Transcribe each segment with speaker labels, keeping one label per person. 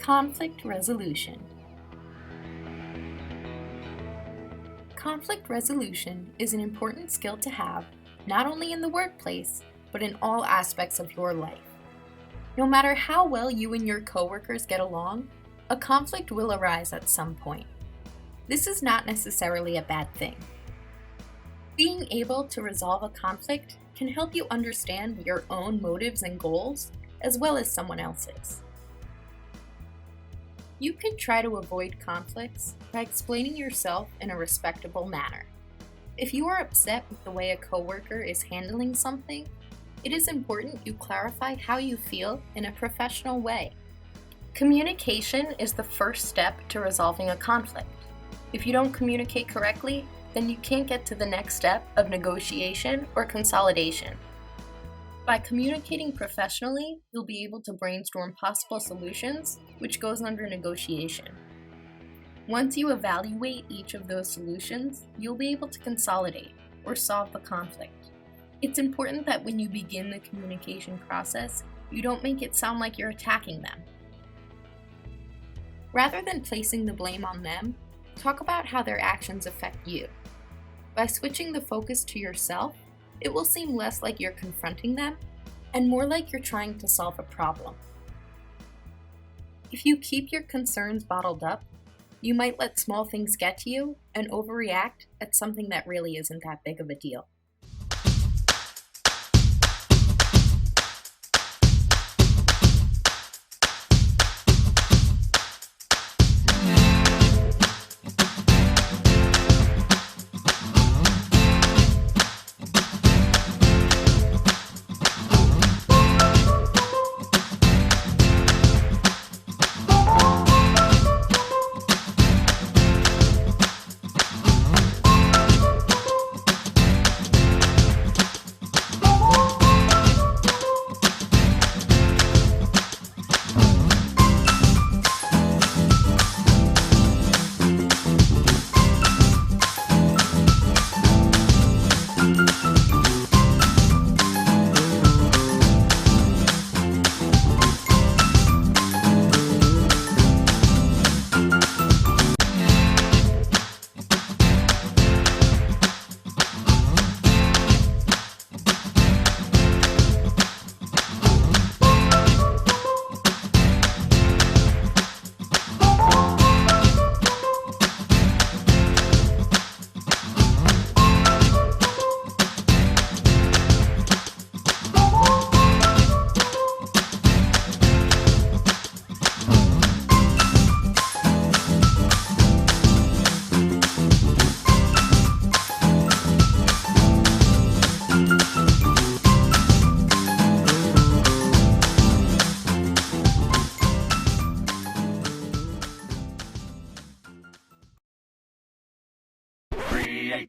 Speaker 1: Conflict resolution. Conflict resolution is an important skill to have, not only in the workplace, but in all aspects of your life. No matter how well you and your coworkers get along, a conflict will arise at some point. This is not necessarily a bad thing. Being able to resolve a conflict can help you understand your own motives and goals, as well as someone else's. You can try to avoid conflicts by explaining yourself in a respectable manner. If you are upset with the way a coworker is handling something, it is important you clarify how you feel in a professional way. Communication is the first step to resolving a conflict. If you don't communicate correctly, then you can't get to the next step of negotiation or consolidation. By communicating professionally, you'll be able to brainstorm possible solutions, which goes under negotiation. Once you evaluate each of those solutions, you'll be able to consolidate or solve the conflict. It's important that when you begin the communication process, you don't make it sound like you're attacking them. Rather than placing the blame on them, talk about how their actions affect you. By switching the focus to yourself, it will seem less like you're confronting them and more like you're trying to solve a problem. If you keep your concerns bottled up, you might let small things get to you and overreact at something that really isn't that big of a deal.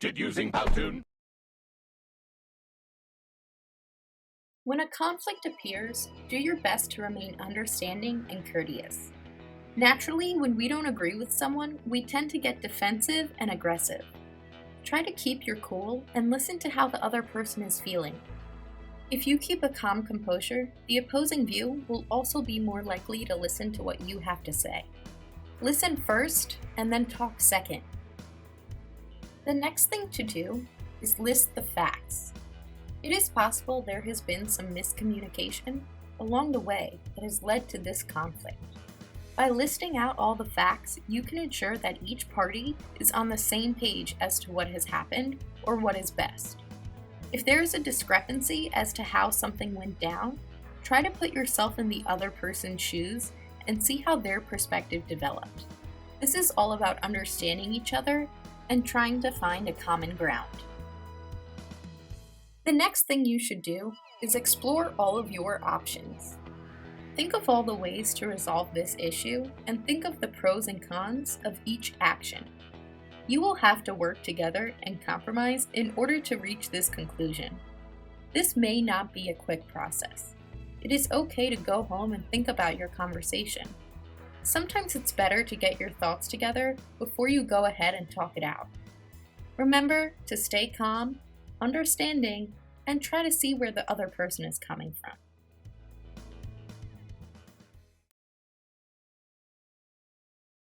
Speaker 2: Created using Powtoon.
Speaker 1: When a conflict appears, do your best to remain understanding and courteous. Naturally, when we don't agree with someone, we tend to get defensive and aggressive. Try to keep your cool and listen to how the other person is feeling. If you keep a calm composure, the opposing view will also be more likely to listen to what you have to say. Listen first and then talk second. The next thing to do is list the facts. It is possible there has been some miscommunication along the way that has led to this conflict. By listing out all the facts, you can ensure that each party is on the same page as to what has happened or what is best. If there is a discrepancy as to how something went down, try to put yourself in the other person's shoes and see how their perspective developed. This is all about understanding each other and trying to find a common ground. The next thing you should do is explore all of your options. Think of all the ways to resolve this issue and think of the pros and cons of each action. You will have to work together and compromise in order to reach this conclusion. This may not be a quick process. It is okay to go home and think about your conversation. Sometimes it's better to get your thoughts together before you go ahead and talk it out. Remember to stay calm, understanding, and try to see where the other person is coming from.